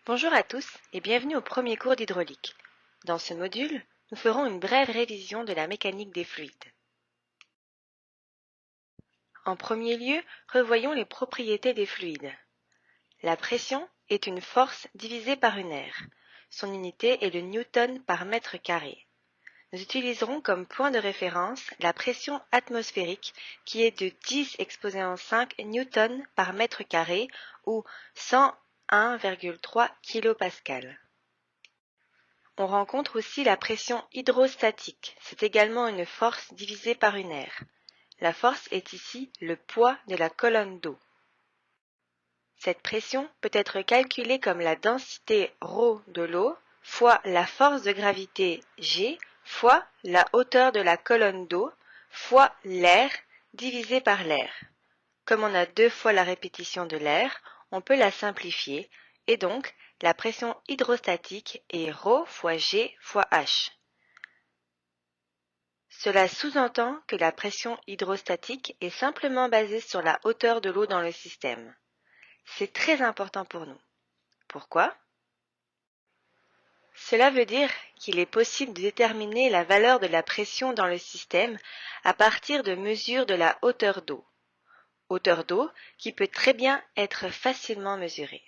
Bonjour à tous et bienvenue au premier cours d'hydraulique. Dans ce module, nous ferons une brève révision de la mécanique des fluides. En premier lieu, revoyons les propriétés des fluides. La pression est une force divisée par une aire. Son unité est le newton par mètre carré. Nous utiliserons comme point de référence la pression atmosphérique qui est de 10 exposé en 5 newtons par mètre carré ou 101,3 kPa. On rencontre aussi la pression hydrostatique. C'est également une force divisée par une aire. La force est ici le poids de la colonne d'eau. Cette pression peut être calculée comme la densité ρ de l'eau fois la force de gravité G fois la hauteur de la colonne d'eau fois l'air divisé par l'air. Comme on a deux fois la répétition de l'air, on peut la simplifier et donc la pression hydrostatique est ρ fois G fois H. Cela sous-entend que la pression hydrostatique est simplement basée sur la hauteur de l'eau dans le système. C'est très important pour nous. Pourquoi? Cela veut dire qu'il est possible de déterminer la valeur de la pression dans le système à partir de mesures de la hauteur d'eau. Hauteur d'eau qui peut très bien être facilement mesurée.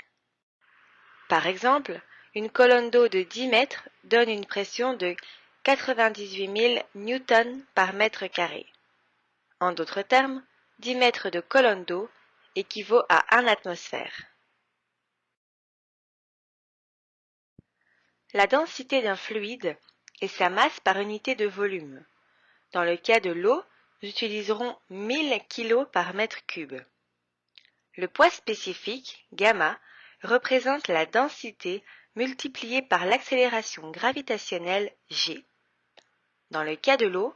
Par exemple, une colonne d'eau de 10 mètres donne une pression de 98 000 newtons par mètre carré. En d'autres termes, 10 mètres de colonne d'eau équivaut à 1 atmosphère. La densité d'un fluide est sa masse par unité de volume. Dans le cas de l'eau, nous utiliserons 1000 kg par mètre cube. Le poids spécifique, gamma, représente la densité multipliée par l'accélération gravitationnelle g. Dans le cas de l'eau,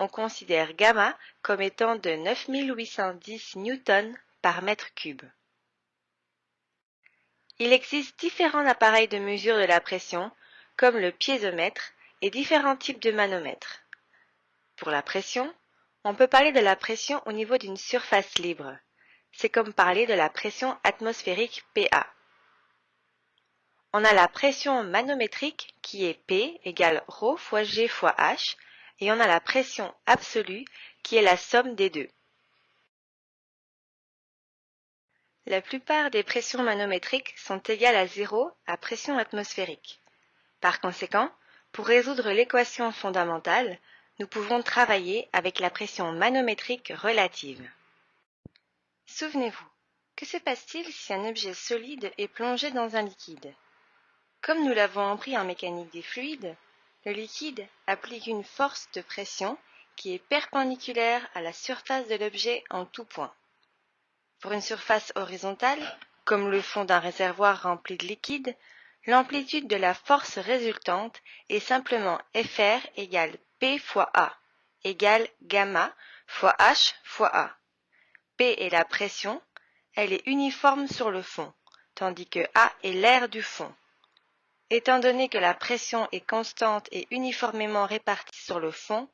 on considère gamma comme étant de 9810 newtons par mètre cube. Il existe différents appareils de mesure de la pression, comme le piézomètre et différents types de manomètres. Pour la pression, on peut parler de la pression au niveau d'une surface libre. C'est comme parler de la pression atmosphérique PA. On a la pression manométrique qui est P égale ρ fois G fois H et on a la pression absolue qui est la somme des deux. La plupart des pressions manométriques sont égales à 0 à pression atmosphérique. Par conséquent, pour résoudre l'équation fondamentale, nous pouvons travailler avec la pression manométrique relative. Souvenez-vous, que se passe-t-il si un objet solide est plongé dans un liquide? Comme nous l'avons appris en mécanique des fluides, le liquide applique une force de pression qui est perpendiculaire à la surface de l'objet en tout point. Pour une surface horizontale, comme le fond d'un réservoir rempli de liquide, l'amplitude de la force résultante est simplement Fr égale P fois A, égale gamma fois H fois A. P est la pression, elle est uniforme sur le fond, tandis que A est l'air du fond. Étant donné que la pression est constante et uniformément répartie sur le fond,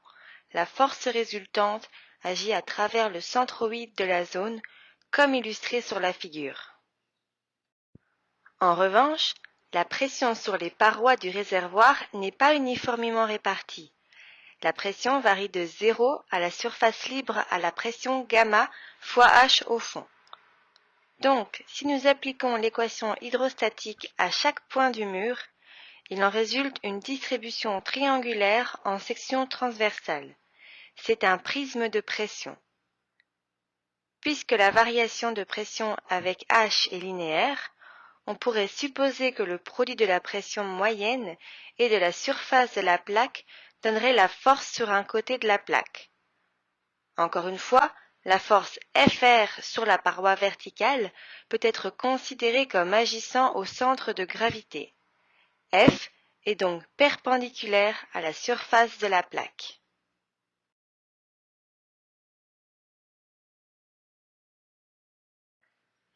la force résultante agit à travers le centroïde de la zone, comme illustré sur la figure. En revanche, la pression sur les parois du réservoir n'est pas uniformément répartie. La pression varie de 0 à la surface libre à la pression gamma fois H au fond. Donc, si nous appliquons l'équation hydrostatique à chaque point du mur, il en résulte une distribution triangulaire en section transversale. C'est un prisme de pression. Puisque la variation de pression avec H est linéaire, on pourrait supposer que le produit de la pression moyenne et de la surface de la plaque donnerait la force sur un côté de la plaque. Encore une fois, la force Fr sur la paroi verticale peut être considérée comme agissant au centre de gravité. F est donc perpendiculaire à la surface de la plaque.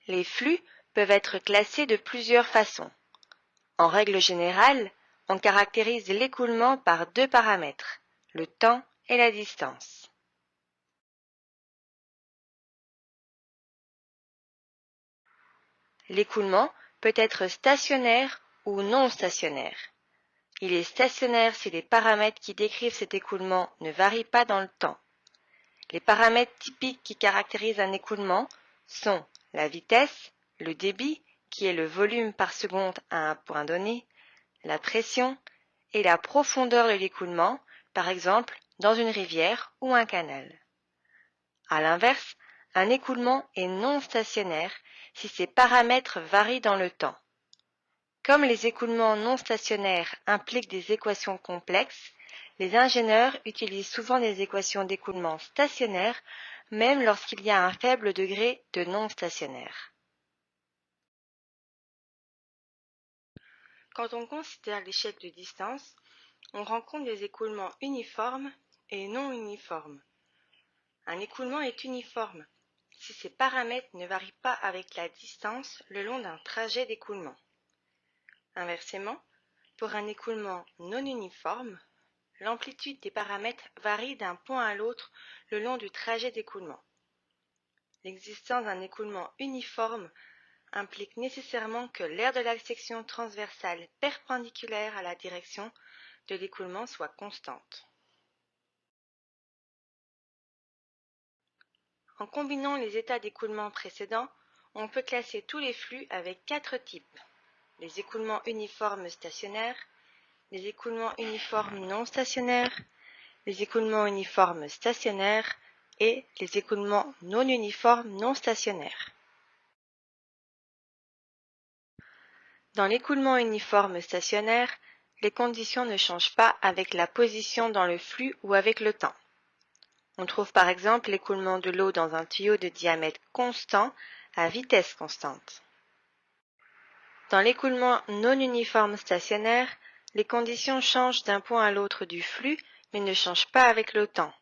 Les flux peuvent être classés de plusieurs façons. En règle générale, on caractérise l'écoulement par deux paramètres, le temps et la distance. L'écoulement peut être stationnaire ou non stationnaire. Il est stationnaire si les paramètres qui décrivent cet écoulement ne varient pas dans le temps. Les paramètres typiques qui caractérisent un écoulement sont la vitesse, le débit, qui est le volume par seconde à un point donné, la pression et la profondeur de l'écoulement, par exemple dans une rivière ou un canal. À l'inverse, un écoulement est non stationnaire si ses paramètres varient dans le temps. Comme les écoulements non stationnaires impliquent des équations complexes, les ingénieurs utilisent souvent des équations d'écoulement stationnaires, même lorsqu'il y a un faible degré de non stationnaire. Quand on considère l'échelle de distance, on rencontre des écoulements uniformes et non uniformes. Un écoulement est uniforme si ses paramètres ne varient pas avec la distance le long d'un trajet d'écoulement. Inversement, pour un écoulement non uniforme, l'amplitude des paramètres varie d'un point à l'autre le long du trajet d'écoulement. L'existence d'un écoulement uniforme implique nécessairement que l'aire de la section transversale perpendiculaire à la direction de l'écoulement soit constante. En combinant les états d'écoulement précédents, on peut classer tous les flux avec 4 types: les écoulements uniformes stationnaires, les écoulements uniformes non stationnaires, les écoulements uniformes stationnaires et les écoulements non uniformes non stationnaires. Dans l'écoulement uniforme stationnaire, les conditions ne changent pas avec la position dans le flux ou avec le temps. On trouve par exemple l'écoulement de l'eau dans un tuyau de diamètre constant à vitesse constante. Dans l'écoulement non uniforme stationnaire, les conditions changent d'un point à l'autre du flux mais ne changent pas avec le temps.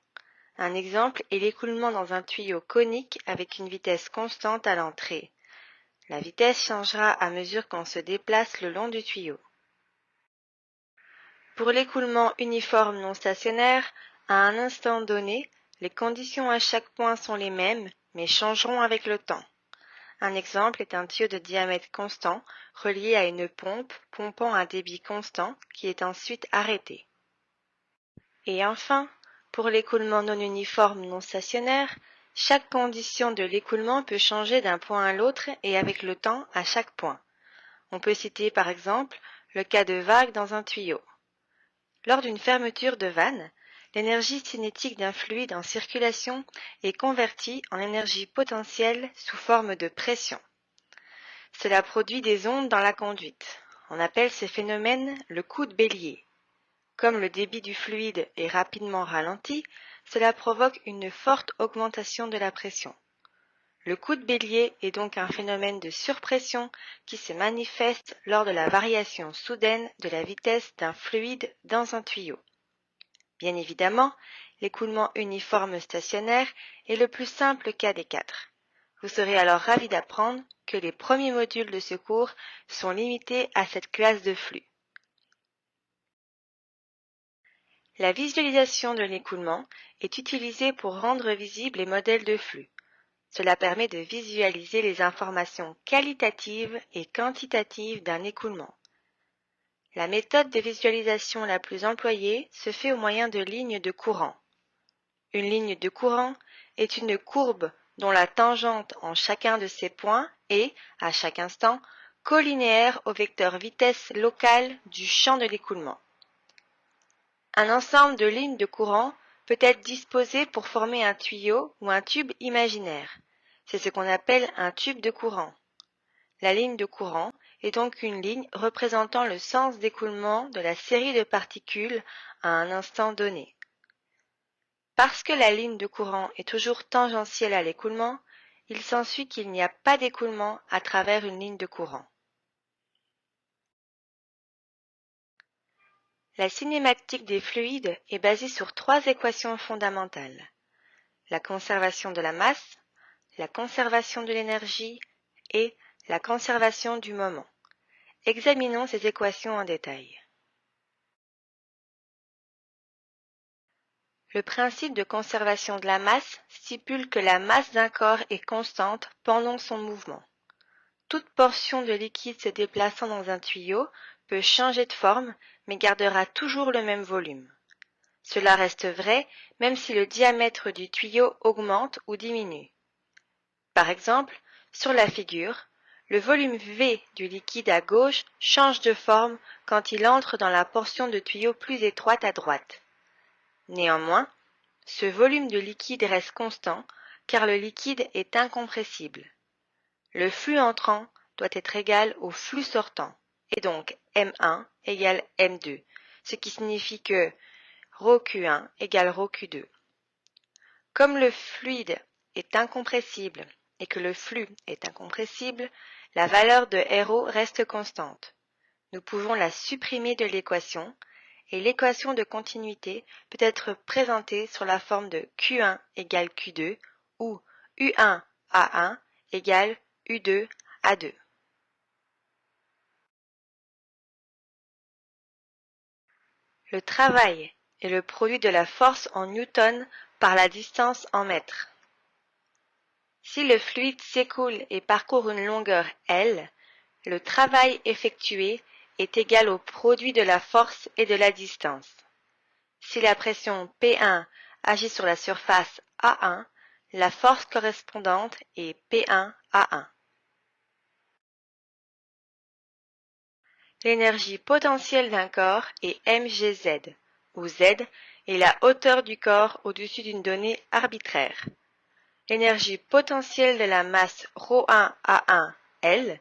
Un exemple est l'écoulement dans un tuyau conique avec une vitesse constante à l'entrée. La vitesse changera à mesure qu'on se déplace le long du tuyau. Pour l'écoulement uniforme non stationnaire, à un instant donné, les conditions à chaque point sont les mêmes, mais changeront avec le temps. Un exemple est un tuyau de diamètre constant relié à une pompe pompant un débit constant qui est ensuite arrêté. Et enfin, pour l'écoulement non uniforme non stationnaire, chaque condition de l'écoulement peut changer d'un point à l'autre et avec le temps à chaque point. On peut citer par exemple le cas de vagues dans un tuyau. Lors d'une fermeture de vanne, l'énergie cinétique d'un fluide en circulation est convertie en énergie potentielle sous forme de pression. Cela produit des ondes dans la conduite. On appelle ces phénomènes le coup de bélier. Comme le débit du fluide est rapidement ralenti, cela provoque une forte augmentation de la pression. Le coup de bélier est donc un phénomène de surpression qui se manifeste lors de la variation soudaine de la vitesse d'un fluide dans un tuyau. Bien évidemment, l'écoulement uniforme stationnaire est le plus simple cas des 4. Vous serez alors ravi d'apprendre que les premiers modules de ce cours sont limités à cette classe de flux. La visualisation de l'écoulement est utilisée pour rendre visibles les modèles de flux. Cela permet de visualiser les informations qualitatives et quantitatives d'un écoulement. La méthode de visualisation la plus employée se fait au moyen de lignes de courant. Une ligne de courant est une courbe dont la tangente en chacun de ses points est, à chaque instant, collinéaire au vecteur vitesse locale du champ de l'écoulement. Un ensemble de lignes de courant peut être disposé pour former un tuyau ou un tube imaginaire. C'est ce qu'on appelle un tube de courant. La ligne de courant est donc une ligne représentant le sens d'écoulement de la série de particules à un instant donné. Parce que la ligne de courant est toujours tangentielle à l'écoulement, il s'ensuit qu'il n'y a pas d'écoulement à travers une ligne de courant. La cinématique des fluides est basée sur 3 équations fondamentales: la conservation de la masse, la conservation de l'énergie et la conservation du moment. Examinons ces équations en détail. Le principe de conservation de la masse stipule que la masse d'un corps est constante pendant son mouvement. toute portion de liquide se déplaçant dans un tuyau peut changer de forme, mais gardera toujours le même volume. Cela reste vrai même si le diamètre du tuyau augmente ou diminue. Par exemple, sur la figure, le volume V du liquide à gauche change de forme quand il entre dans la portion de tuyau plus étroite à droite. Néanmoins, ce volume de liquide reste constant car le liquide est incompressible. Le flux entrant doit être égal au flux sortant, et donc M1 égale M2, ce qui signifie que ρQ1 égale ρQ2. Comme le fluide est incompressible et que le flux est incompressible, la valeur de ρ reste constante. Nous pouvons la supprimer de l'équation, et l'équation de continuité peut être présentée sous la forme de Q1 égale Q2 ou U1 A1 égale U2 A2. Le travail est le produit de la force en newtons par la distance en mètres. Si le fluide s'écoule et parcourt une longueur L, le travail effectué est égal au produit de la force et de la distance. Si la pression P1 agit sur la surface A1, la force correspondante est P1A1. L'énergie potentielle d'un corps est mgz, où z est la hauteur du corps au-dessus d'une donnée arbitraire. L'énergie potentielle de la masse ρ1A1L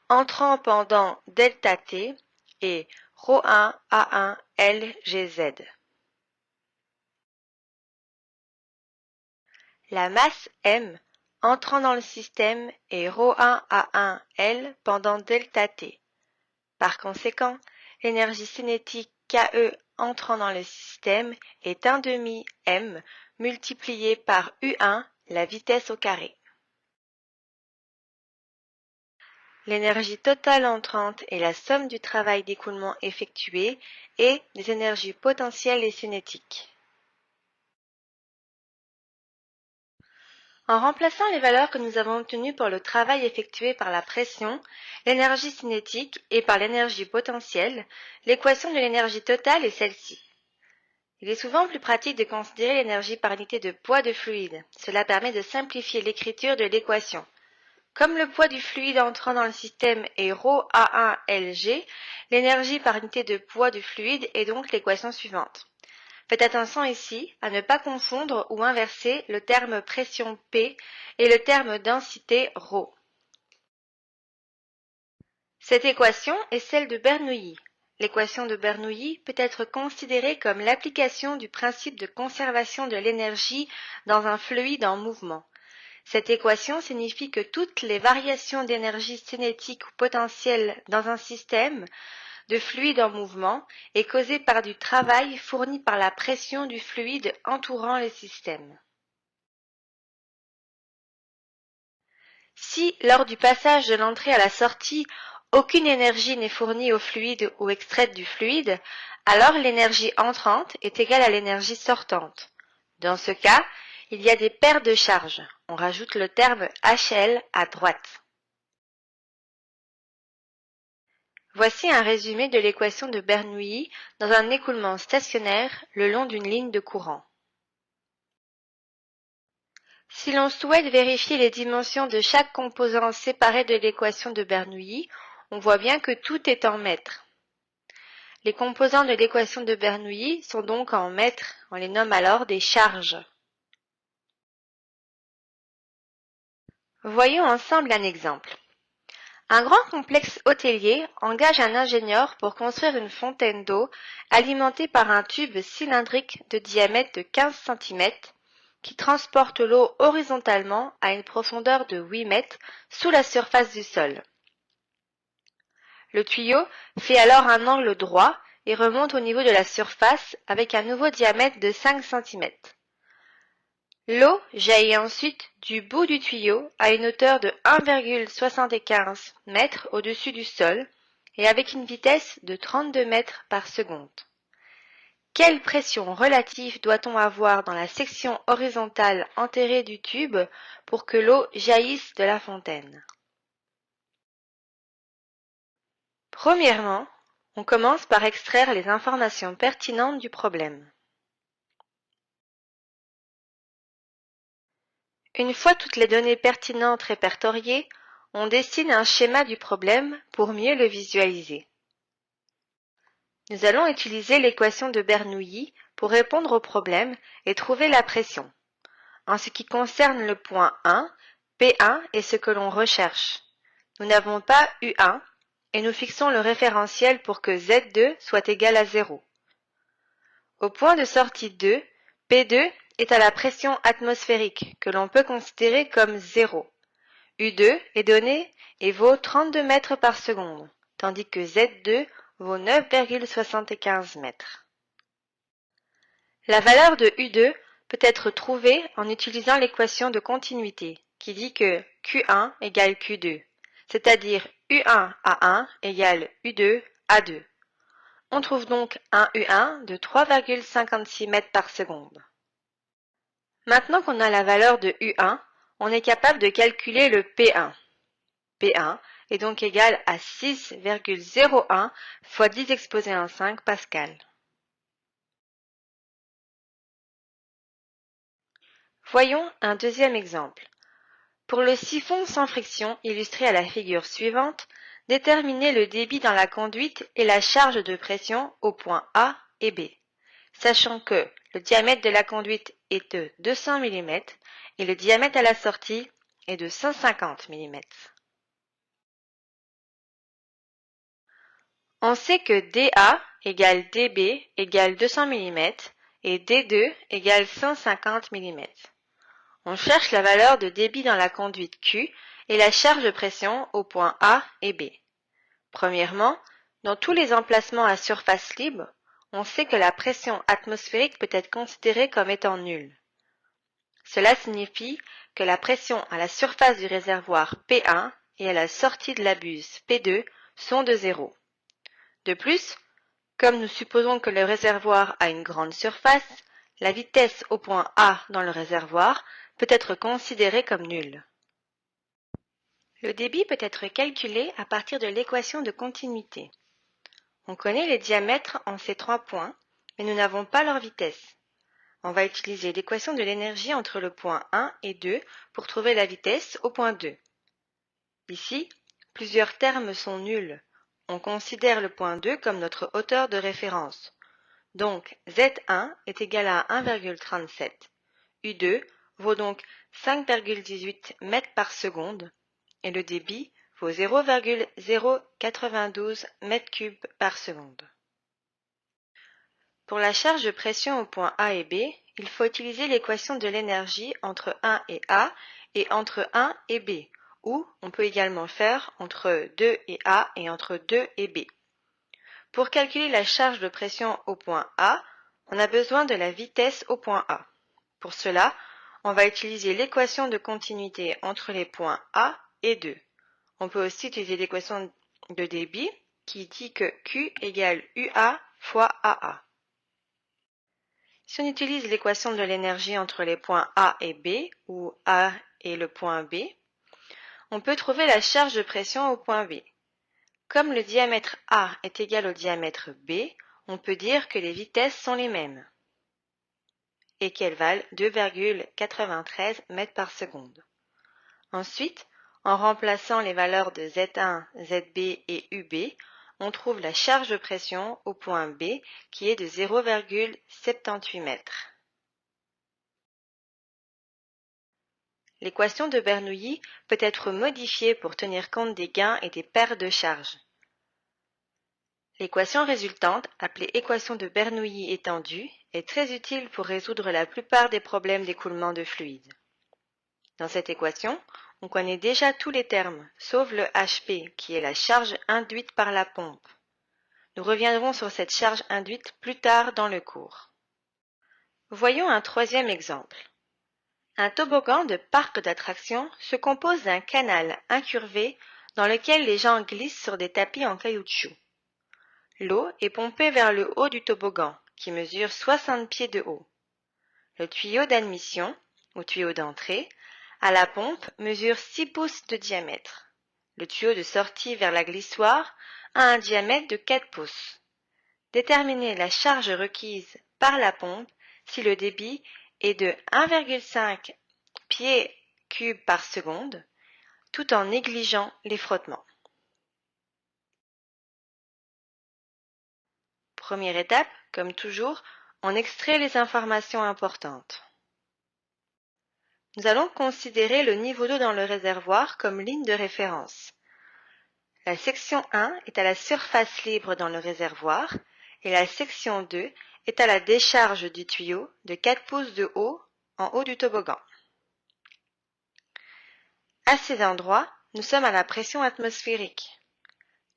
entrant pendant ΔT est ρ1A1LGZ. La masse m entrant dans le système est ρ1A1L pendant ΔT. Par conséquent, l'énergie cinétique Ke entrant dans le système est 1/2 m multiplié par U1, la vitesse au carré. L'énergie totale entrante est la somme du travail d'écoulement effectué et des énergies potentielles et cinétiques. En remplaçant les valeurs que nous avons obtenues pour le travail effectué par la pression, l'énergie cinétique et par l'énergie potentielle, l'équation de l'énergie totale est celle-ci. Il est souvent plus pratique de considérer l'énergie par unité de poids de fluide. Cela permet de simplifier l'écriture de l'équation. Comme le poids du fluide entrant dans le système est ρA1Lg, l'énergie par unité de poids du fluide est donc l'équation suivante. Faites attention ici à ne pas confondre ou inverser le terme pression P et le terme densité ρ. Cette équation est celle de Bernoulli. L'équation de Bernoulli peut être considérée comme l'application du principe de conservation de l'énergie dans un fluide en mouvement. Cette équation signifie que toutes les variations d'énergie cinétique ou potentielle dans un système de fluide en mouvement est causée par du travail fourni par la pression du fluide entourant le système. Si, lors du passage de l'entrée à la sortie, aucune énergie n'est fournie au fluide ou extraite du fluide, alors l'énergie entrante est égale à l'énergie sortante. Dans ce cas, il y a des paires de charges. On rajoute le terme HL à droite. Voici un résumé de l'équation de Bernoulli dans un écoulement stationnaire le long d'une ligne de courant. Si l'on souhaite vérifier les dimensions de chaque composant séparé de l'équation de Bernoulli, on voit bien que tout est en mètres. Les composants de l'équation de Bernoulli sont donc en mètres, on les nomme alors des charges. Voyons ensemble un exemple. Un grand complexe hôtelier engage un ingénieur pour construire une fontaine d'eau alimentée par un tube cylindrique de diamètre de 15 cm qui transporte l'eau horizontalement à une profondeur de 8 mètres sous la surface du sol. Le tuyau fait alors un angle droit et remonte au niveau de la surface avec un nouveau diamètre de 5 cm. L'eau jaillit ensuite du bout du tuyau à une hauteur de 1,75 m au-dessus du sol et avec une vitesse de 32 mètres par seconde. Quelle pression relative doit-on avoir dans la section horizontale enterrée du tube pour que l'eau jaillisse de la fontaine ? Premièrement, on commence par extraire les informations pertinentes du problème. Une fois toutes les données pertinentes répertoriées, on dessine un schéma du problème pour mieux le visualiser. Nous allons utiliser l'équation de Bernoulli pour répondre au problème et trouver la pression. En ce qui concerne le point 1, P1 est ce que l'on recherche. Nous n'avons pas U1 et nous fixons le référentiel pour que Z2 soit égal à 0. Au point de sortie 2, P2 est à la pression atmosphérique que l'on peut considérer comme 0. U2 est donné et vaut 32 mètres par seconde, tandis que Z2 vaut 9,75 mètres. La valeur de U2 peut être trouvée en utilisant l'équation de continuité qui dit que Q1 égale Q2, c'est-à-dire U1 à 1 égale U2 à 2. On trouve donc un U1 de 3,56 mètres par seconde. Maintenant qu'on a la valeur de U1, on est capable de calculer le P1. P1 est donc égal à 6,01 fois 10 exposé à 5 pascal. Voyons un deuxième exemple. Pour le siphon sans friction illustré à la figure suivante, déterminez le débit dans la conduite et la charge de pression aux points A et B, sachant que le diamètre de la conduite est de 200 mm et le diamètre à la sortie est de 150 mm. On sait que dA égale dB égale 200 mm et d2 égale 150 mm. On cherche la valeur de débit dans la conduite Q et la charge de pression aux points A et B. Premièrement, dans tous les emplacements à surface libre, on sait que la pression atmosphérique peut être considérée comme étant nulle. Cela signifie que la pression à la surface du réservoir P1 et à la sortie de la buse P2 sont de 0. De plus, comme nous supposons que le réservoir a une grande surface, la vitesse au point A dans le réservoir peut être considérée comme nulle. Le débit peut être calculé à partir de l'équation de continuité. On connaît les diamètres en ces trois points, mais nous n'avons pas leur vitesse. On va utiliser l'équation de l'énergie entre le point 1 et 2 pour trouver la vitesse au point 2. Ici, plusieurs termes sont nuls. On considère le point 2 comme notre hauteur de référence. Donc, Z1 est égal à 1,37. U2 vaut donc 5,18 mètres par seconde et le débit vaut 0,092 mètres cubes par seconde. Pour la charge de pression aux points A et B, il faut utiliser l'équation de l'énergie entre 1 et A et entre 1 et B, ou on peut également faire entre 2 et A et entre 2 et B. Pour calculer la charge de pression au point A, on a besoin de la vitesse au point A. Pour cela, on va utiliser l'équation de continuité entre les points A et 2. On peut aussi utiliser l'équation de débit qui dit que Q égale UA fois AA. Si on utilise l'équation de l'énergie entre les points A et B, ou A et le point B, on peut trouver la charge de pression au point B. Comme le diamètre A est égal au diamètre B, on peut dire que les vitesses sont les mêmes et qu'elles valent 2,93 mètres par seconde. Ensuite, en remplaçant les valeurs de Z1, ZB et UB, on trouve la charge de pression au point B qui est de 0,78 mètres. L'équation de Bernoulli peut être modifiée pour tenir compte des gains et des pertes de charge. L'équation résultante, appelée équation de Bernoulli étendue, est très utile pour résoudre la plupart des problèmes d'écoulement de fluide. Dans cette équation, on connaît déjà tous les termes, sauf le HP, qui est la charge induite par la pompe. Nous reviendrons sur cette charge induite plus tard dans le cours. Voyons un troisième exemple. Un toboggan de parc d'attractions se compose d'un canal incurvé dans lequel les gens glissent sur des tapis en caoutchouc. L'eau est pompée vers le haut du toboggan, qui mesure 60 pieds de haut. Le tuyau d'admission, ou tuyau d'entrée, à la pompe mesure 6 pouces de diamètre. Le tuyau de sortie vers la glissoire a un diamètre de 4 pouces. Déterminez la charge requise par la pompe si le débit est de 1,5 pieds cubes par seconde, tout en négligeant les frottements. Première étape, comme toujours, on extrait les informations importantes. Nous allons considérer le niveau d'eau dans le réservoir comme ligne de référence. La section 1 est à la surface libre dans le réservoir et la section 2 est à la décharge du tuyau de 4 pouces de haut en haut du toboggan. À ces endroits, nous sommes à la pression atmosphérique.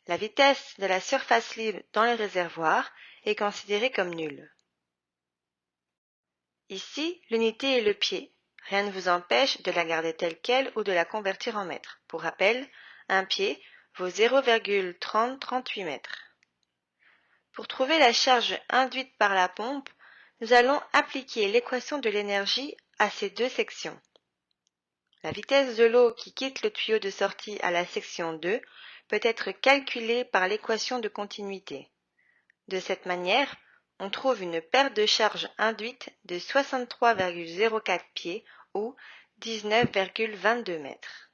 La vitesse de la surface libre dans le réservoir est considérée comme nulle. Ici, l'unité est le pied. Rien ne vous empêche de la garder telle quelle ou de la convertir en mètres. Pour rappel, un pied vaut 0,3038 mètres. Pour trouver la charge induite par la pompe, nous allons appliquer l'équation de l'énergie à ces deux sections. La vitesse de l'eau qui quitte le tuyau de sortie à la section 2 peut être calculée par l'équation de continuité. De cette manière, on trouve une perte de charge induite de 63,04 pieds ou 19,22 mètres.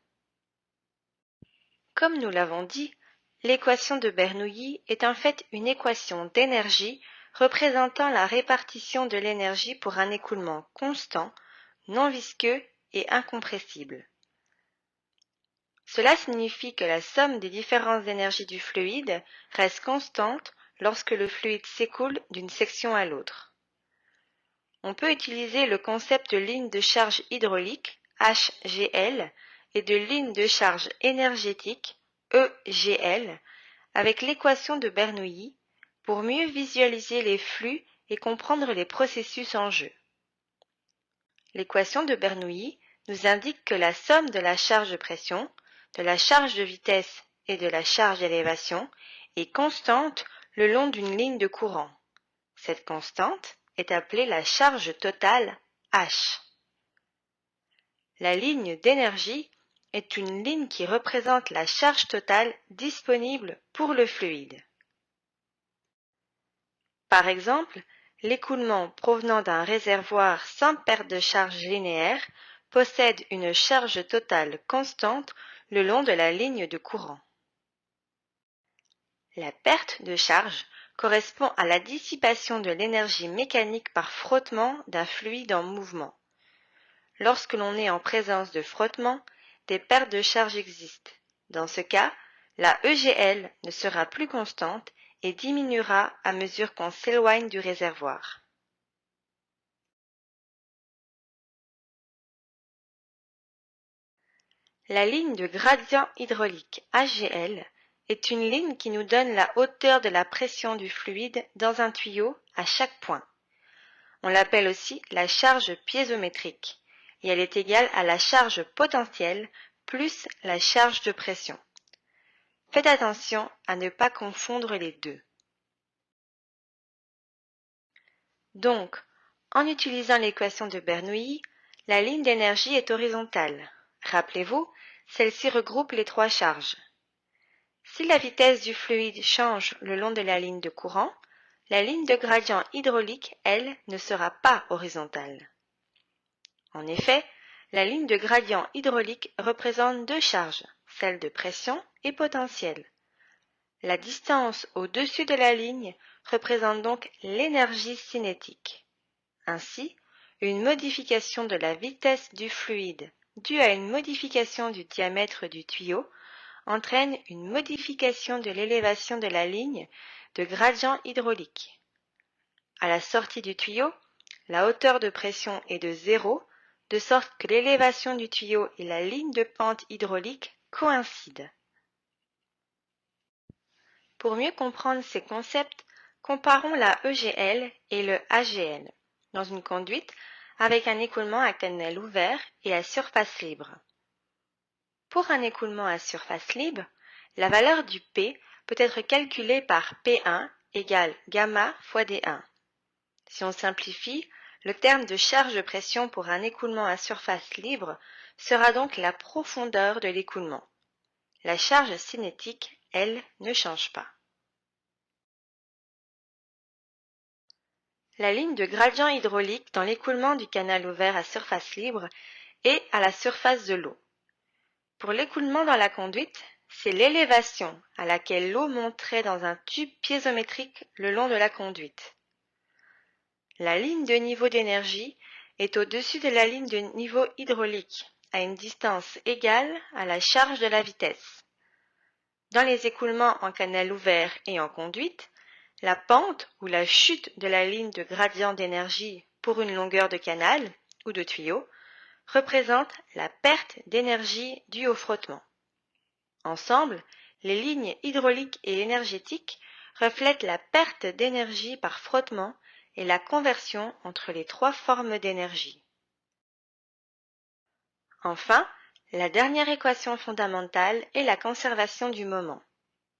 Comme nous l'avons dit, l'équation de Bernoulli est en fait une équation d'énergie représentant la répartition de l'énergie pour un écoulement constant, non visqueux et incompressible. Cela signifie que la somme des différences d'énergie du fluide reste constante lorsque le fluide s'écoule d'une section à l'autre. On peut utiliser le concept de ligne de charge hydraulique, HGL, et de ligne de charge énergétique, EGL, avec l'équation de Bernoulli, pour mieux visualiser les flux et comprendre les processus en jeu. L'équation de Bernoulli nous indique que la somme de la charge de pression, de la charge de vitesse et de la charge d'élévation est constante le long d'une ligne de courant. Cette constante est appelée la charge totale H. La ligne d'énergie est une ligne qui représente la charge totale disponible pour le fluide. Par exemple, l'écoulement provenant d'un réservoir sans perte de charge linéaire possède une charge totale constante le long de la ligne de courant. La perte de charge correspond à la dissipation de l'énergie mécanique par frottement d'un fluide en mouvement. Lorsque l'on est en présence de frottement, des pertes de charge existent. Dans ce cas, la EGL ne sera plus constante et diminuera à mesure qu'on s'éloigne du réservoir. La ligne de gradient hydraulique HGL est une ligne qui nous donne la hauteur de la pression du fluide dans un tuyau à chaque point. On l'appelle aussi la charge piézométrique et elle est égale à la charge potentielle plus la charge de pression. Faites attention à ne pas confondre les deux. Donc, en utilisant l'équation de Bernoulli, la ligne d'énergie est horizontale. Rappelez-vous, celle-ci regroupe les trois charges. Si la vitesse du fluide change le long de la ligne de courant, la ligne de gradient hydraulique, elle, ne sera pas horizontale. En effet, la ligne de gradient hydraulique représente deux charges, celle de pression et potentielle. La distance au-dessus de la ligne représente donc l'énergie cinétique. Ainsi, une modification de la vitesse du fluide due à une modification du diamètre du tuyau entraîne une modification de l'élévation de la ligne de gradient hydraulique. À la sortie du tuyau, la hauteur de pression est de 0, de sorte que l'élévation du tuyau et la ligne de pente hydraulique coïncident. Pour mieux comprendre ces concepts, comparons la EGL et le AGL dans une conduite avec un écoulement à canal ouvert et à surface libre. Pour un écoulement à surface libre, la valeur du P peut être calculée par P1 égale gamma fois D1. Si on simplifie, le terme de charge de pression pour un écoulement à surface libre sera donc la profondeur de l'écoulement. La charge cinétique, elle, ne change pas. La ligne de gradient hydraulique dans l'écoulement du canal ouvert à surface libre est à la surface de l'eau. Pour l'écoulement dans la conduite, c'est l'élévation à laquelle l'eau monterait dans un tube piézométrique le long de la conduite. La ligne de niveau d'énergie est au-dessus de la ligne de niveau hydraulique, à une distance égale à la charge de la vitesse. Dans les écoulements en canal ouvert et en conduite, la pente ou la chute de la ligne de gradient d'énergie pour une longueur de canal ou de tuyau représente la perte d'énergie due au frottement. Ensemble, les lignes hydrauliques et énergétiques reflètent la perte d'énergie par frottement et la conversion entre les trois formes d'énergie. Enfin, la dernière équation fondamentale est la conservation du moment.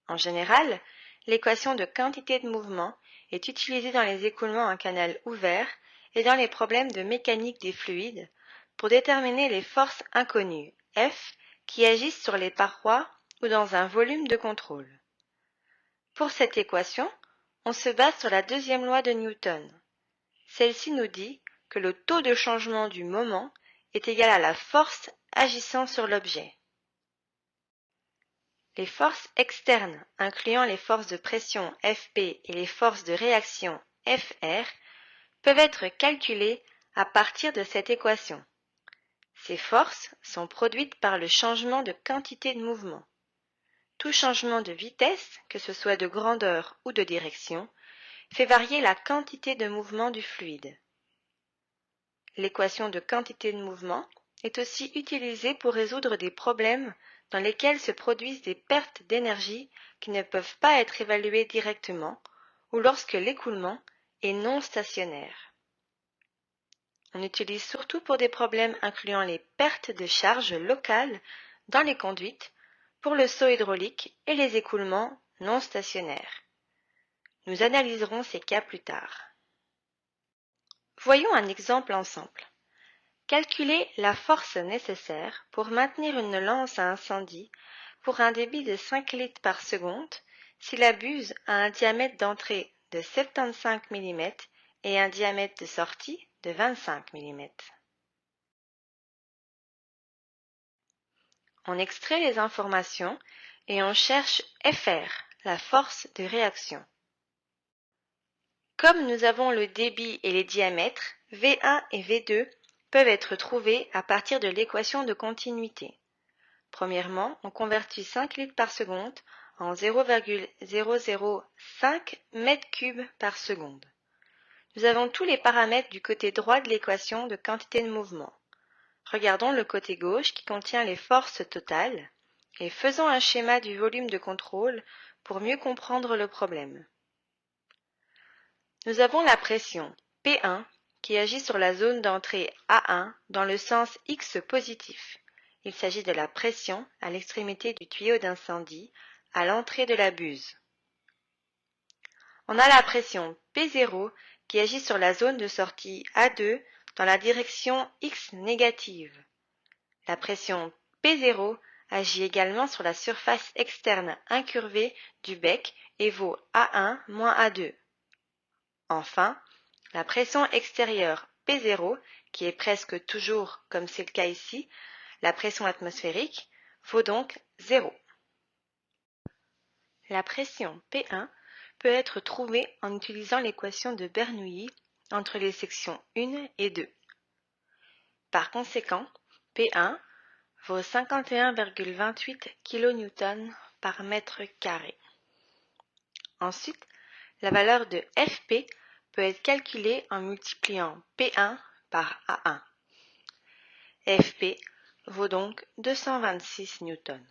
En général, l'équation de quantité de mouvement est utilisée dans les écoulements en canal ouvert et dans les problèmes de mécanique des fluides pour déterminer les forces inconnues, F, qui agissent sur les parois ou dans un volume de contrôle. Pour cette équation, on se base sur la deuxième loi de Newton. Celle-ci nous dit que le taux de changement du moment est égal à la force agissant sur l'objet. Les forces externes, incluant les forces de pression Fp et les forces de réaction Fr, peuvent être calculées à partir de cette équation. Ces forces sont produites par le changement de quantité de mouvement. Tout changement de vitesse, que ce soit de grandeur ou de direction, fait varier la quantité de mouvement du fluide. L'équation de quantité de mouvement est aussi utilisée pour résoudre des problèmes dans lesquels se produisent des pertes d'énergie qui ne peuvent pas être évaluées directement ou lorsque l'écoulement est non stationnaire. On utilise surtout pour des problèmes incluant les pertes de charge locales dans les conduites, pour le saut hydraulique et les écoulements non stationnaires. Nous analyserons ces cas plus tard. Voyons un exemple ensemble. Calculez la force nécessaire pour maintenir une lance à incendie pour un débit de 5 litres par seconde si la buse a un diamètre d'entrée de 75 mm et un diamètre de sortie de 25 mm. On extrait les informations et on cherche Fr, la force de réaction. Comme nous avons le débit et les diamètres, V1 et V2 peuvent être trouvés à partir de l'équation de continuité. Premièrement, on convertit 5 litres par seconde en 0,005 m3 par seconde. Nous avons tous les paramètres du côté droit de l'équation de quantité de mouvement. Regardons le côté gauche qui contient les forces totales et faisons un schéma du volume de contrôle pour mieux comprendre le problème. Nous avons la pression P1 qui agit sur la zone d'entrée A1 dans le sens X positif. Il s'agit de la pression à l'extrémité du tuyau d'incendie à l'entrée de la buse. On a la pression P0 qui agit sur la zone de sortie A2 dans la direction X négative. La pression P0 agit également sur la surface externe incurvée du bec et vaut A1 moins A2. Enfin, la pression extérieure P0, qui est presque toujours, comme c'est le cas ici, la pression atmosphérique, vaut donc 0. La pression P1 peut être trouvée en utilisant l'équation de Bernoulli entre les sections 1 et 2. Par conséquent, P1 vaut 51,28 kN par mètre carré. Ensuite, la valeur de Fp peut être calculée en multipliant P1 par A1. Fp vaut donc 226 newtons.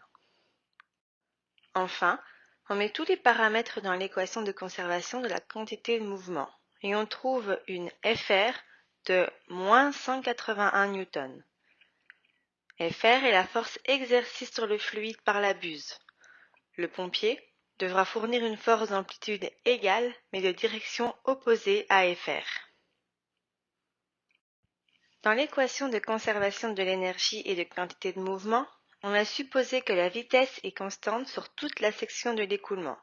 Enfin, on met tous les paramètres dans l'équation de conservation de la quantité de mouvement et on trouve une Fr de moins 181 newtons. Fr est la force exercée sur le fluide par la buse. Le pompier devra fournir une force d'amplitude égale mais de direction opposée à Fr. Dans l'équation de conservation de l'énergie et de quantité de mouvement, on a supposé que la vitesse est constante sur toute la section de l'écoulement.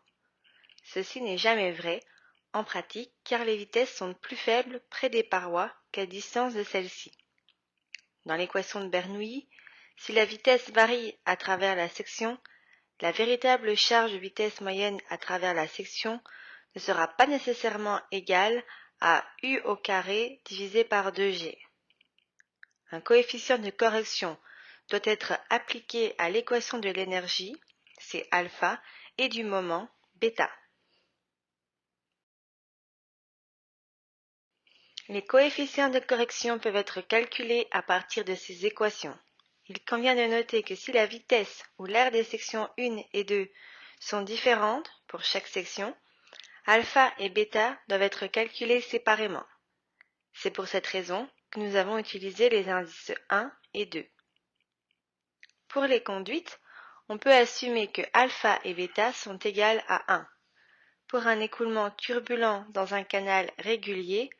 Ceci n'est jamais vrai en pratique car les vitesses sont plus faibles près des parois qu'à distance de celles-ci. Dans l'équation de Bernoulli, si la vitesse varie à travers la section, la véritable charge de vitesse moyenne à travers la section ne sera pas nécessairement égale à U au carré divisé par 2G. Un coefficient de correction doit être appliqué à l'équation de l'énergie, c'est alpha, et du moment, bêta. Les coefficients de correction peuvent être calculés à partir de ces équations. Il convient de noter que si la vitesse ou l'aire des sections 1 et 2 sont différentes pour chaque section, alpha et bêta doivent être calculés séparément. C'est pour cette raison que nous avons utilisé les indices 1 et 2. Pour les conduites, on peut assumer que alpha et bêta sont égales à 1. Pour un écoulement turbulent dans un canal régulier,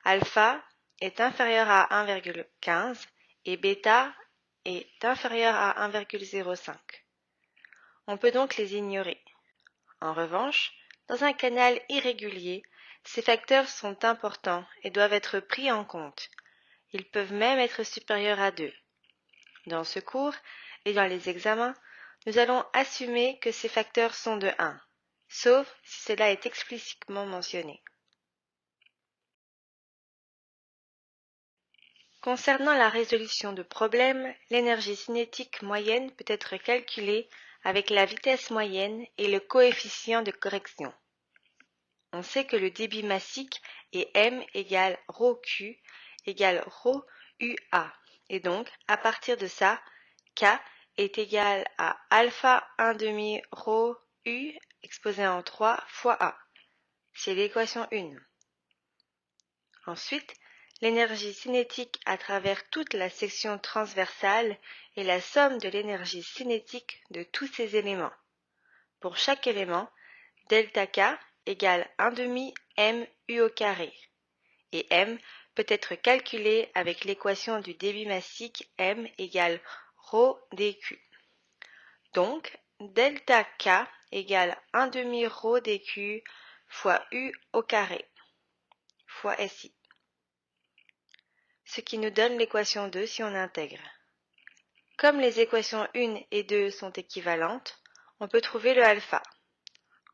alpha est inférieur à 1,15 et bêta est inférieur à 1,05. On peut donc les ignorer. En revanche, dans un canal irrégulier, ces facteurs sont importants et doivent être pris en compte. Ils peuvent même être supérieurs à 2. Dans ce cours et dans les examens, nous allons assumer que ces facteurs sont de 1, sauf si cela est explicitement mentionné. Concernant la résolution de problèmes, l'énergie cinétique moyenne peut être calculée avec la vitesse moyenne et le coefficient de correction. On sait que le débit massique est m égale ρQ égale ρUA, et donc, à partir de ça, K est égal à alpha 1 demi ρ U exposé en 3 fois A. C'est l'équation 1. Ensuite, l'énergie cinétique à travers toute la section transversale est la somme de l'énergie cinétique de tous ces éléments. Pour chaque élément, delta K égale 1 demi m U au carré. Et m peut être calculé avec l'équation du débit massique m égale ρ dq. Donc, delta K égale 1 demi ρ dq fois U au carré fois SI. Ce qui nous donne l'équation 2 si on intègre. Comme les équations 1 et 2 sont équivalentes, on peut trouver le alpha.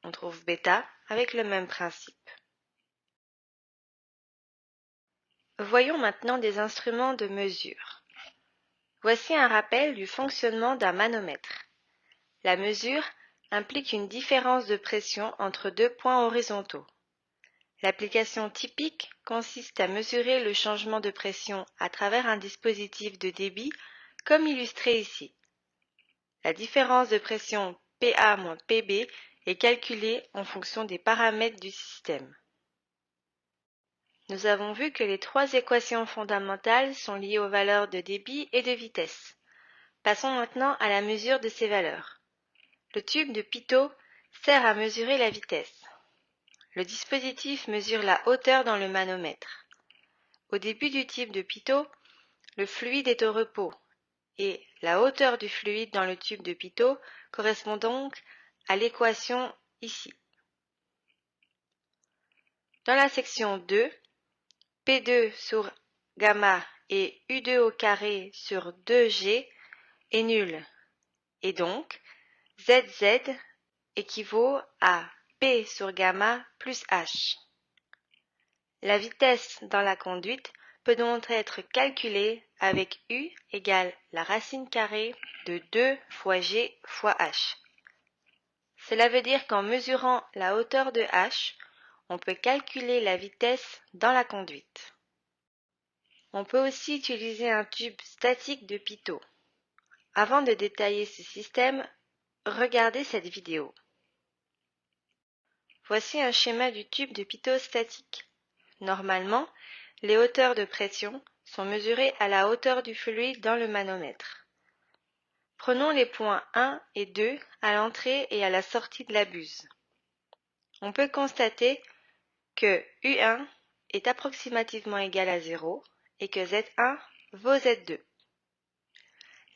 On trouve bêta avec le même principe. Voyons maintenant des instruments de mesure. Voici un rappel du fonctionnement d'un manomètre. La mesure implique une différence de pression entre deux points horizontaux. L'application typique consiste à mesurer le changement de pression à travers un dispositif de débit comme illustré ici. La différence de pression PA moins PB est calculée en fonction des paramètres du système. Nous avons vu que les trois équations fondamentales sont liées aux valeurs de débit et de vitesse. Passons maintenant à la mesure de ces valeurs. Le tube de pitot sert à mesurer la vitesse. Le dispositif mesure la hauteur dans le manomètre. Au début du tube de pitot, le fluide est au repos et la hauteur du fluide dans le tube de pitot correspond donc à l'équation ici. Dans la section 2, P2 sur gamma et U2 au carré sur 2G est nul et donc ZZ équivaut à P sur gamma plus H. La vitesse dans la conduite peut donc être calculée avec U égale la racine carrée de 2 fois G fois H. Cela veut dire qu'en mesurant la hauteur de H, on peut calculer la vitesse dans la conduite. On peut aussi utiliser un tube statique de pitot. Avant de détailler ce système, regardez cette vidéo. Voici un schéma du tube de pitot statique. Normalement, les hauteurs de pression sont mesurées à la hauteur du fluide dans le manomètre. Prenons les points 1 et 2 à l'entrée et à la sortie de la buse. On peut constater que U1 est approximativement égal à 0 et que Z1 vaut Z2.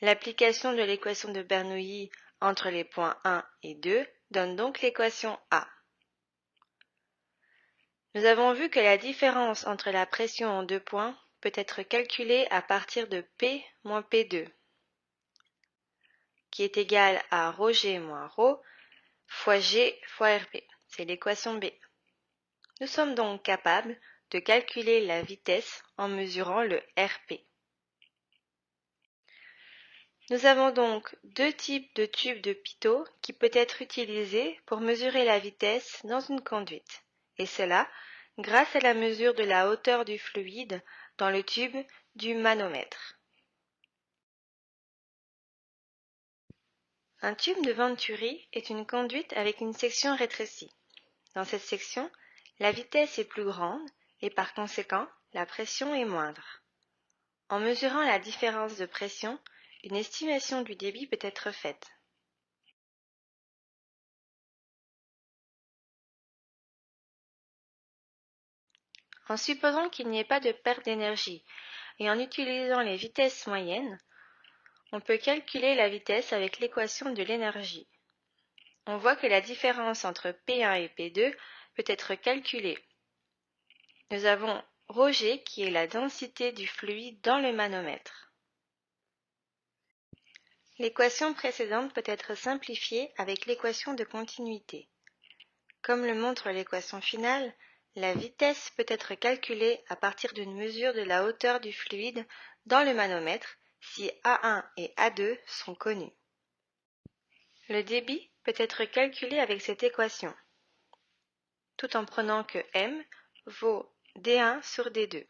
L'application de l'équation de Bernoulli entre les points 1 et 2 donne donc l'équation A. Nous avons vu que la différence entre la pression en deux points peut être calculée à partir de P moins P2, qui est égal à ρg moins ρ fois G fois RP. C'est l'équation B. Nous sommes donc capables de calculer la vitesse en mesurant le RP. Nous avons donc deux types de tubes de Pitot qui peuvent être utilisés pour mesurer la vitesse dans une conduite, et cela grâce à la mesure de la hauteur du fluide dans le tube du manomètre. Un tube de Venturi est une conduite avec une section rétrécie. Dans cette section, la vitesse est plus grande et par conséquent, la pression est moindre. En mesurant la différence de pression, une estimation du débit peut être faite. En supposant qu'il n'y ait pas de perte d'énergie et en utilisant les vitesses moyennes, on peut calculer la vitesse avec l'équation de l'énergie. On voit que la différence entre P1 et P2 peut être calculée. Nous avons ρg qui est la densité du fluide dans le manomètre. L'équation précédente peut être simplifiée avec l'équation de continuité. Comme le montre l'équation finale, la vitesse peut être calculée à partir d'une mesure de la hauteur du fluide dans le manomètre si A1 et A2 sont connus. Le débit peut être calculé avec cette équation, tout en prenant que M vaut D1 sur D2.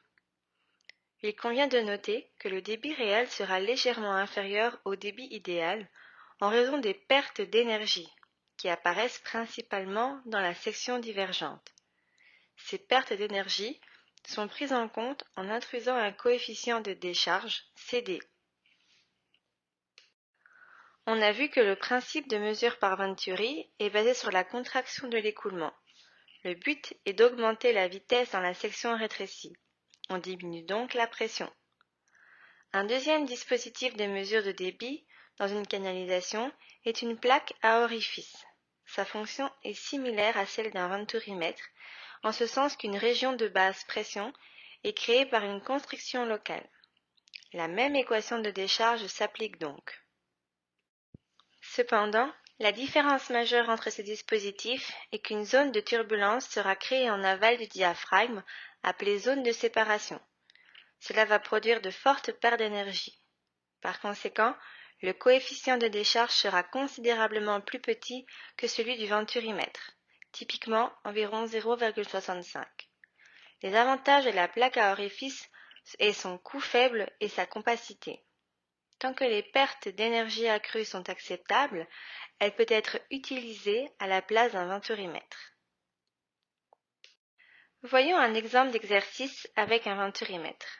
Il convient de noter que le débit réel sera légèrement inférieur au débit idéal en raison des pertes d'énergie, qui apparaissent principalement dans la section divergente. Ces pertes d'énergie sont prises en compte en introduisant un coefficient de décharge, CD. On a vu que le principe de mesure par Venturi est basé sur la contraction de l'écoulement. Le but est d'augmenter la vitesse dans la section rétrécie. On diminue donc la pression. Un deuxième dispositif de mesure de débit dans une canalisation est une plaque à orifice. Sa fonction est similaire à celle d'un venturimètre, en ce sens qu'une région de basse pression est créée par une constriction locale. La même équation de décharge s'applique donc. Cependant, la différence majeure entre ces dispositifs est qu'une zone de turbulence sera créée en aval du diaphragme, appelée zone de séparation. Cela va produire de fortes pertes d'énergie. Par conséquent, le coefficient de décharge sera considérablement plus petit que celui du venturimètre, typiquement environ 0,65. Les avantages de la plaque à orifice est son coût faible et sa compacité. Tant que les pertes d'énergie accrues sont acceptables, elle peut être utilisée à la place d'un venturimètre. Voyons un exemple d'exercice avec un venturimètre.